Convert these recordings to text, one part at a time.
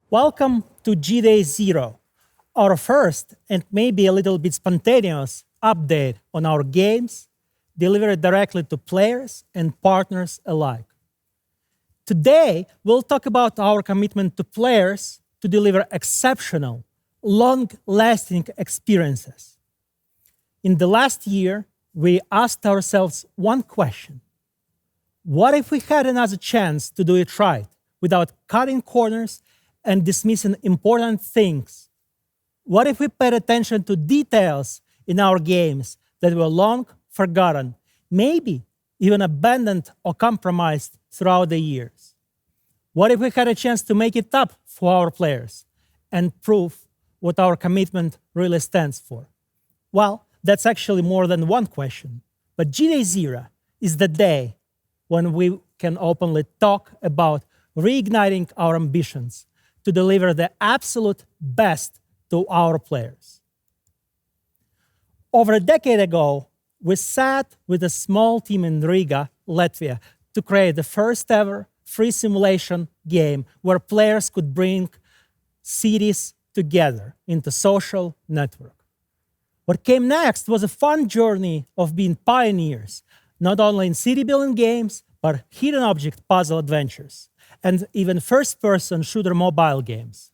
Welcome to G-Day Zero, our first and maybe a little bit spontaneous update on our games delivered directly to players and partners alike. Today, we'll talk about our commitment to players to deliver exceptional, long-lasting experiences. In the last year, we asked ourselves one question. What if we had another chance to do it right without cutting corners and dismissing important things? What if we paid attention to details in our games that were long forgotten, maybe even abandoned or compromised throughout the years? What if we had a chance to make it up for our players and prove what our commitment really stands for? Well, that's actually more than one question. But G-Day Zero is the day when we can openly talk about reigniting our ambitions to deliver the absolute best to our players. Over a decade ago, we sat with a small team in Riga, Latvia, to create the first ever free simulation game where players could bring cities together into social network. What came next was a fun journey of being pioneers, not only in city-building games, but hidden object puzzle adventures, and even first-person shooter mobile games.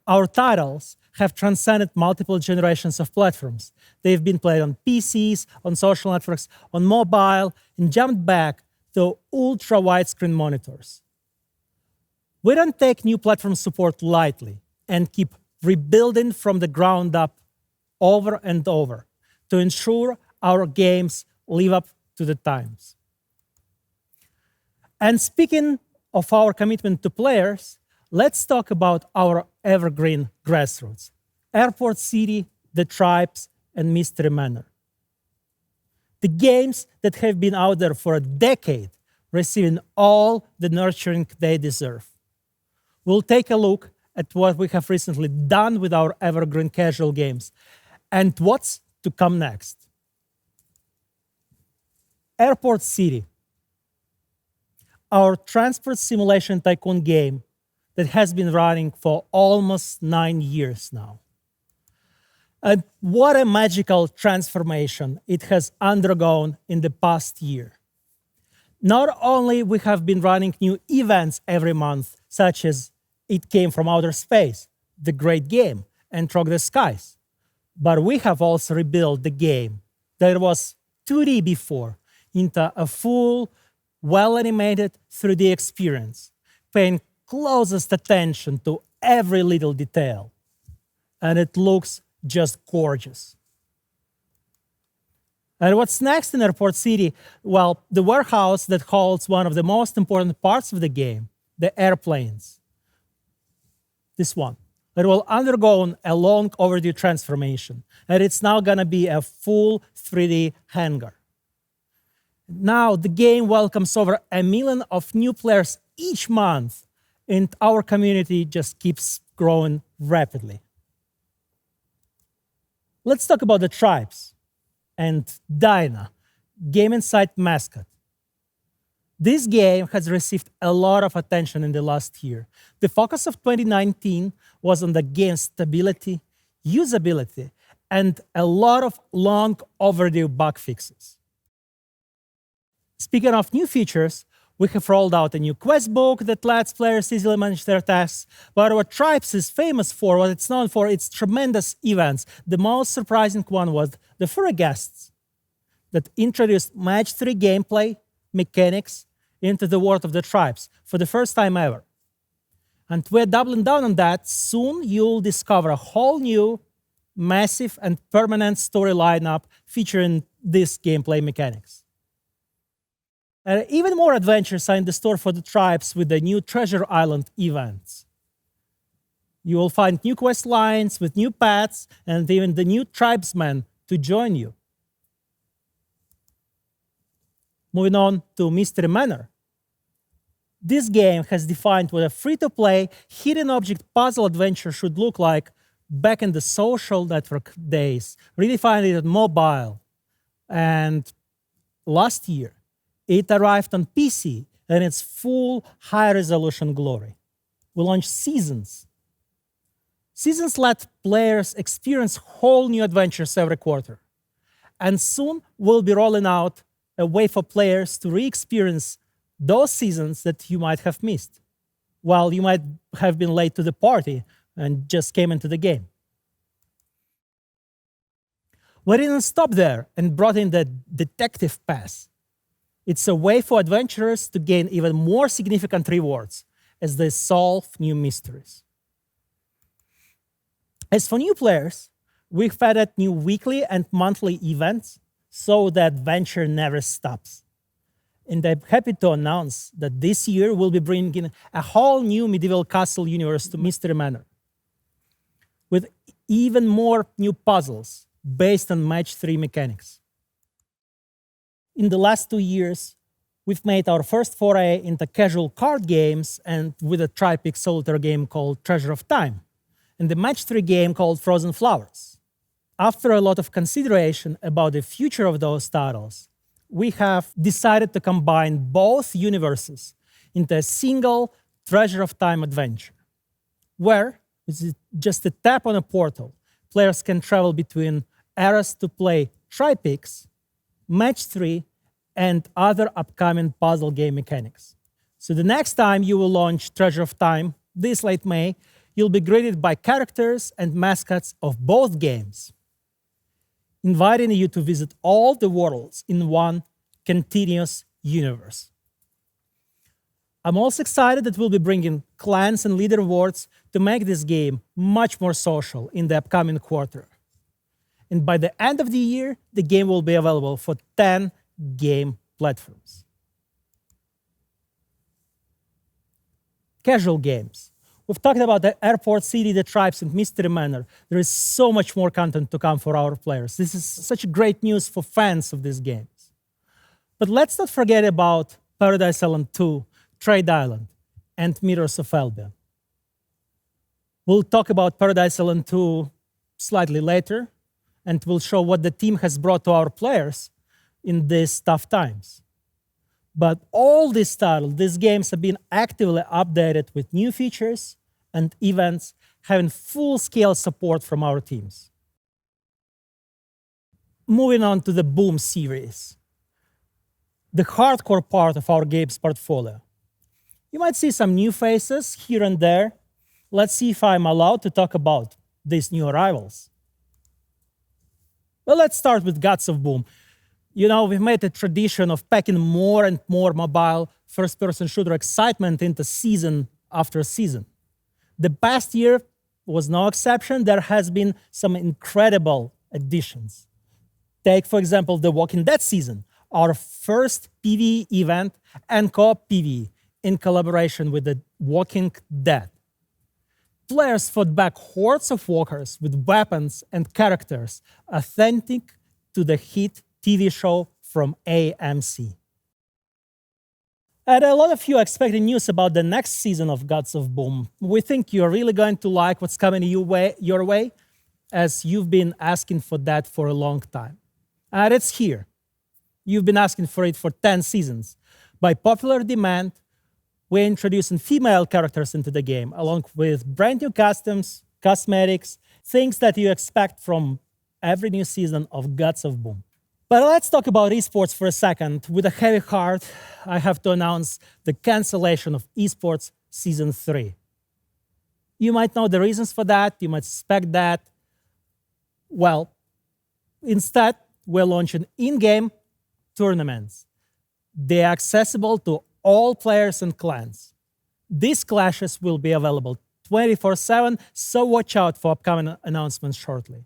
Our titles have transcended multiple generations of platforms. They've been played on PCs, on social networks, on mobile, and jumped back to ultra-widescreen monitors. We don't take new platform support lightly and keep rebuilding from the ground up over and over to ensure our games live up to the times. And speaking of our commitment to players, let's talk about our evergreen grassroots: Airport City, The Tribes, and Mystery Manor. The games that have been out there for a decade, receiving all the nurturing they deserve. We'll take a look at what we have recently done with our evergreen casual games and what's to come next. Airport City, our transport simulation tycoon game that has been running for almost 9 years now. And what a magical transformation it has undergone in the past year. Not only we have been running new events every month, such as It Came from Outer Space, the great game, and Trog the Skies, but we have also rebuilt the game that was 2D before into a full, well-animated 3D experience, paying closest attention to every little detail. And it looks just gorgeous. And what's next in Airport City? Well, the warehouse that holds one of the most important parts of the game, the airplanes. This one. It will undergo a long overdue transformation, and it's now gonna be a full 3D hangar. Now the game welcomes over 1 million of new players each month, and our community just keeps growing rapidly. Let's talk about The Tribes and Dyna, Game Insight mascot. This game has received a lot of attention in the last year. The focus of 2019 was on the game's stability, usability, and a lot of long overdue bug fixes. Speaking of new features, we have rolled out a new quest book that lets players easily manage their tasks. But what Tribes is famous for, what it's known for, its tremendous events. The most surprising one was the furry guests. that introduced match 3 gameplay mechanics into the world of the tribes for the first time ever. And we're doubling down on that. Soon you'll discover a whole new, massive, and permanent story lineup featuring these gameplay mechanics. Even more adventures are in the store for the tribes with the new Treasure Island events. You will find new quest lines with new paths and even the new tribesmen to join you. Moving on to Mystery Manor. This game has defined what a free-to-play hidden object puzzle adventure should look like back in the social network days, redefined it on mobile. And last year, it arrived on PC in its full high-resolution glory. We launched Seasons. Seasons let players experience whole new adventures every quarter. And soon we'll be rolling out a way for players to re-experience those seasons that you might have missed, while you might have been late to the party and just came into the game. We didn't stop there and brought in the Detective Pass. It's a way for adventurers to gain even more significant rewards as they solve new mysteries. As for new players, we've added new weekly and monthly events so the adventure never stops. And I'm happy to announce that this year we'll be bringing a whole new medieval castle universe to Mystery Manor, with even more new puzzles based on match 3 mechanics. In the last 2 years, we've made our first foray into casual card games and with a TriPix solitaire game called Treasure of Time, and the match 3 game called Frozen Flowers. After a lot of consideration about the future of those titles, we have decided to combine both universes into a single Treasure of Time adventure, where, with just a tap on a portal, players can travel between eras to play TriPix, Match 3, and other upcoming puzzle game mechanics. So the next time you will launch Treasure of Time, this late May, you'll be greeted by characters and mascots of both games, inviting you to visit all the worlds in one continuous universe. I'm also excited that we'll be bringing clans and leader awards to make this game much more social in the upcoming quarter. And by the end of the year, the game will be available for 10 game platforms. Casual games. We've talked about the Airport City, the Tribes, and Mystery Manor. There is so much more content to come for our players. This is such great news for fans of these games. But let's not forget about Paradise Island 2, Trade Island, and Mirrors of Albion. We'll talk about Paradise Island 2 slightly later, and we'll show what the team has brought to our players in these tough times. But all these titles, these games have been actively updated with new features and events, having full-scale support from our teams. Moving on to the Boom series, the hardcore part of our games portfolio. You might see some new faces here and there. Let's see if I'm allowed to talk about these new arrivals. Well, let's start with Gods of Boom. You know, we've made a tradition of packing more and more mobile first-person shooter excitement into season after season. The past year was no exception. There has been some incredible additions. Take, for example, the Walking Dead season, our first PvE event and co-op PvE in collaboration with The Walking Dead. Players fought back hordes of walkers with weapons and characters authentic to the hit TV show from AMC. And a lot of you are expecting news about the next season of Gods of Boom. We think you're really going to like what's coming your way, as you've been asking for that for a long time. And it's here. You've been asking for it for 10 seasons. By popular demand, we're introducing female characters into the game, along with brand new customs, cosmetics, things that you expect from every new season of Gods of Boom. But let's talk about esports for a second. With a heavy heart, I have to announce the cancellation of esports Season 3. You might know the reasons for that. You might suspect that. Well, instead, we're launching in-game tournaments. They are accessible to all players and clans. These clashes will be available 24/7, so watch out for upcoming announcements shortly.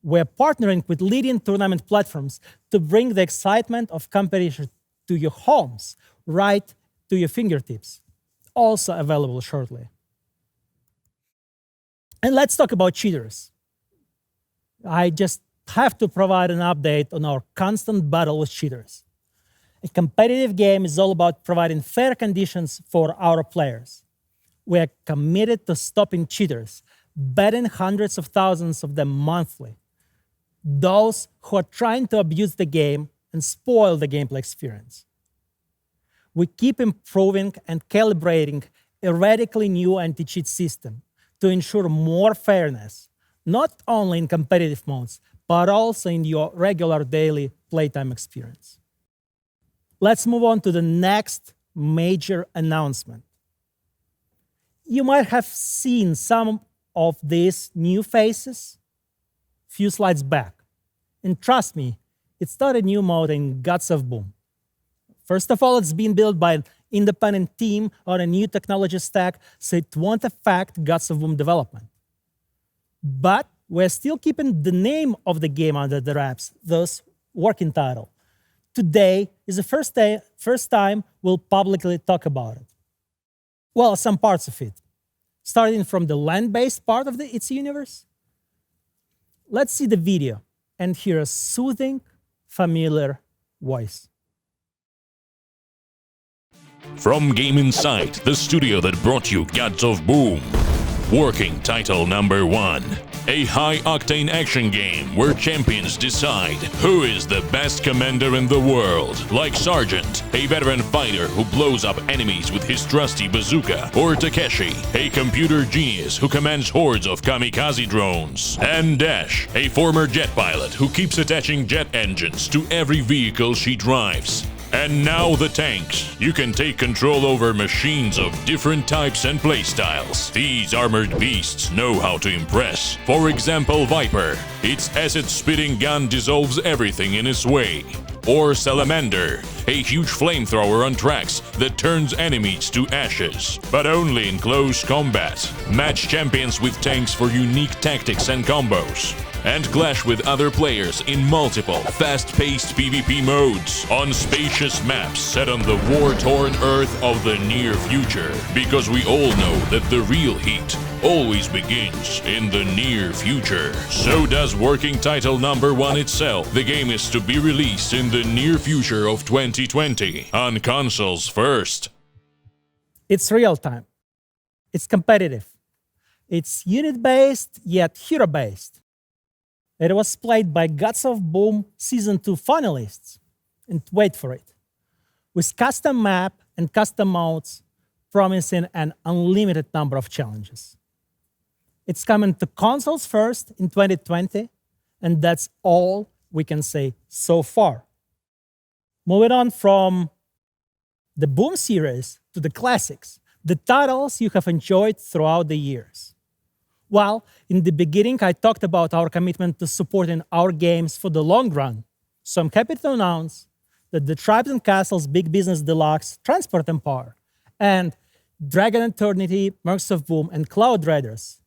We're partnering with leading tournament platforms to bring the excitement of competition to your homes, right to your fingertips. Also available shortly. And let's talk about cheaters. I just have to provide an update on our constant battle with cheaters. A competitive game is all about providing fair conditions for our players. We are committed to stopping cheaters, banning hundreds of thousands of them monthly. Those who are trying to abuse the game and spoil the gameplay experience. We keep improving and calibrating a radically new anti-cheat system to ensure more fairness, not only in competitive modes, but also in your regular daily playtime experience. Let's move on to the next major announcement. You might have seen some of these new faces a few slides back. And trust me, it's not a new mode in Gods of Boom. First of all, it's being built by an independent team on a new technology stack, so it won't affect Gods of Boom development. But we're still keeping the name of the game under the wraps, thus working title. Today is the first time we'll publicly talk about it. Well, some parts of it. Starting from the land-based part of its universe. Let's see the video and hear a soothing, familiar voice. From Game Insight, the studio that brought you Gods of Boom. Working title number 1. A high-octane action game where champions decide who is the best commander in the world, like Sergeant, a veteran fighter who blows up enemies with his trusty bazooka, or Takeshi, a computer genius who commands hordes of kamikaze drones, and Dash, a former jet pilot who keeps attaching jet engines to every vehicle she drives. And now the tanks. You can take control over machines of different types and playstyles. These armored beasts know how to impress. For example, Viper. Its acid-spitting gun dissolves everything in its way. Or Salamander, a huge flamethrower on tracks that turns enemies to ashes, but only in close combat. Match champions with tanks for unique tactics and combos. And clash with other players in multiple, fast-paced PvP modes on spacious maps set on the war-torn Earth of the near future. Because we all know that the real heat always begins in the near future. So does working title number 1 itself. The game is to be released in the near future of 2020 on consoles first. It's real-time. It's competitive. It's unit-based, yet hero-based. It was played by Gods of Boom Season 2 finalists. And wait for it. With custom map and custom modes, promising an unlimited number of challenges. It's coming to consoles first in 2020, and that's all we can say so far. Moving on from the Boom series to the classics, the titles you have enjoyed throughout the years. Well, in the beginning, I talked about our commitment to supporting our games for the long run. So I'm happy to announce that the Tribes and Castles Big Business Deluxe Transport Empire and Dragon Eternity, Mercs of Boom, and Cloud Raiders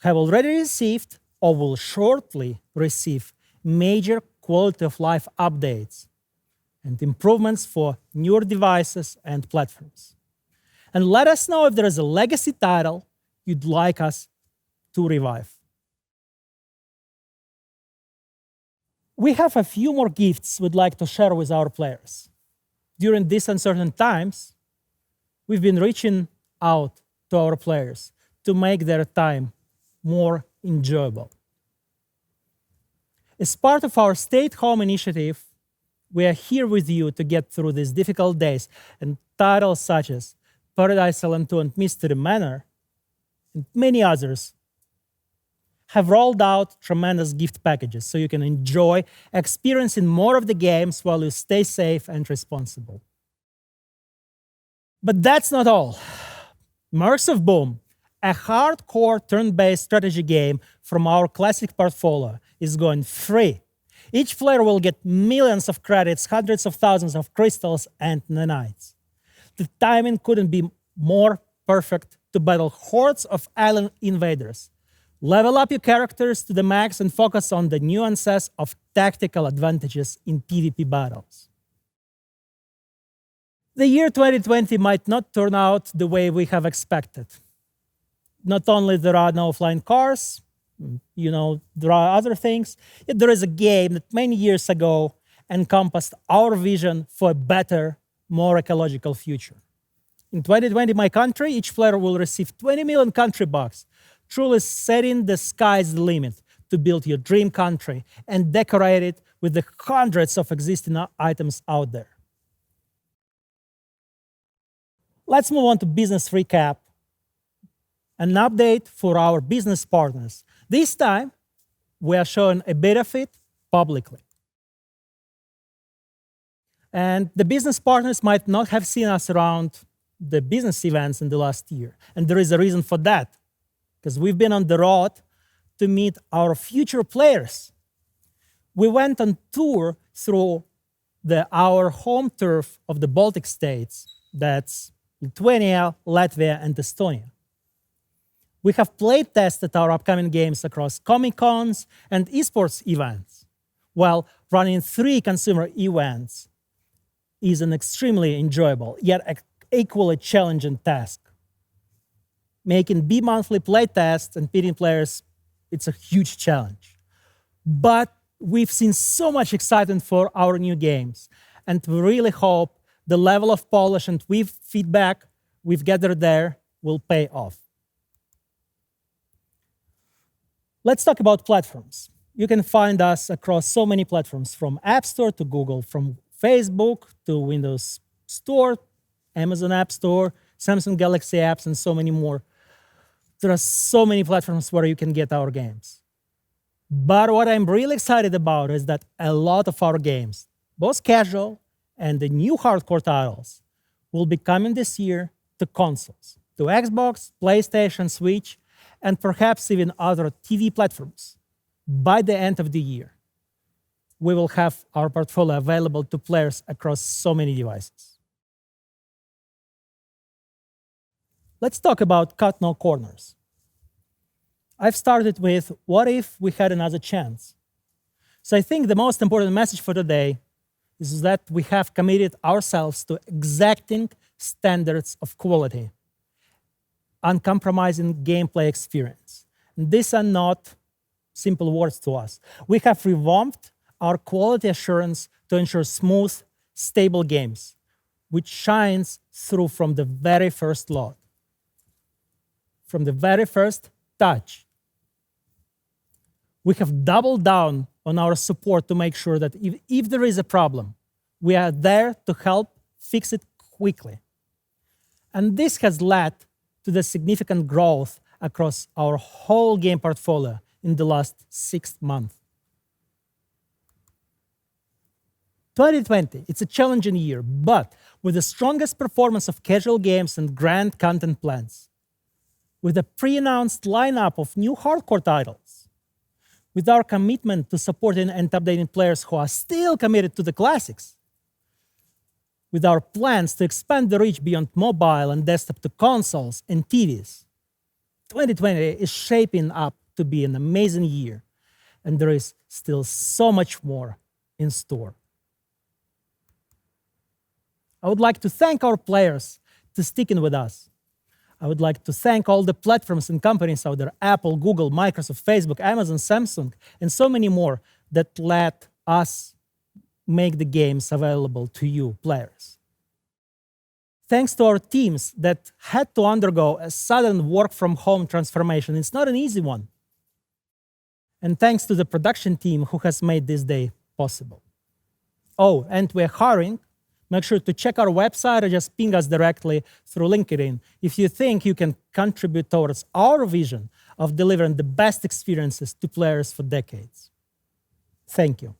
have already received or will shortly receive major quality of life updates and improvements for newer devices and platforms. And let us know if there is a legacy title you'd like us to revive. We have a few more gifts we'd like to share with our players. During these uncertain times, we've been reaching out to our players to make their time more enjoyable. As part of our Stay at Home initiative, we are here with you to get through these difficult days, and titles such as Paradise Island 2 and Mystery Manor and many others have rolled out tremendous gift packages so you can enjoy experiencing more of the games while you stay safe and responsible. But that's not all. Mercs of Boom, a hardcore turn-based strategy game from our classic portfolio, is going free. Each player will get millions of credits, hundreds of thousands of crystals, and nanites. The timing couldn't be more perfect to battle hordes of island invaders. Level up your characters to the max and focus on the nuances of tactical advantages in PvP battles. The year 2020 might not turn out the way we have expected. Not only there are no flying cars, there are other things, yet there is a game that many years ago encompassed our vision for a better, more ecological future. In 2020, my country, each player will receive 20 million country bucks, truly setting the sky's the limit to build your dream country and decorate it with the hundreds of existing items out there. Let's move on to business recap. An update for our business partners. This time, we are showing a bit of it publicly. And the business partners might not have seen us around the business events in the last year. And there is a reason for that, because we've been on the road to meet our future players. We went on tour through our home turf of the Baltic states, that's Lithuania, Latvia, and Estonia. We have played tested our upcoming games across Comic-Cons and esports events, while running 3 consumer events is an extremely enjoyable, yet equally challenging task. Making bi-monthly play tests and pitting players, it's a huge challenge. But we've seen so much excitement for our new games, and we really hope the level of polish and feedback we've gathered there will pay off. Let's talk about platforms. You can find us across so many platforms, from App Store to Google, from Facebook to Windows Store, Amazon App Store, Samsung Galaxy apps, and so many more. There are so many platforms where you can get our games. But what I'm really excited about is that a lot of our games, both casual and the new hardcore titles, will be coming this year to consoles, to Xbox, PlayStation, Switch, and perhaps even other TV platforms by the end of the year. We will have our portfolio available to players across so many devices. Let's talk about cut no corners. I've started with, what if we had another chance? So I think the most important message for today is that we have committed ourselves to exacting standards of quality, uncompromising gameplay experience. And these are not simple words to us. We have revamped our quality assurance to ensure smooth, stable games, which shines through from the very first load, from the very first touch. We have doubled down on our support to make sure that if there is a problem, we are there to help fix it quickly. And this has led to the significant growth across our whole game portfolio in the last 6 months. 2020, it's a challenging year, but with the strongest performance of casual games and grand content plans, with a pre-announced lineup of new hardcore titles, with our commitment to supporting and updating players who are still committed to the classics, with our plans to expand the reach beyond mobile and desktop to consoles and TVs, 2020 is shaping up to be an amazing year, and there is still so much more in store. I would like to thank our players for sticking with us. I would like to thank all the platforms and companies out there, Apple, Google, Microsoft, Facebook, Amazon, Samsung, and so many more that let us make the games available to you, players. Thanks to our teams that had to undergo a sudden work-from-home transformation. It's not an easy one. And thanks to the production team who has made this day possible. Oh, and we're hiring. Make sure to check our website or just ping us directly through LinkedIn if you think you can contribute towards our vision of delivering the best experiences to players for decades. Thank you.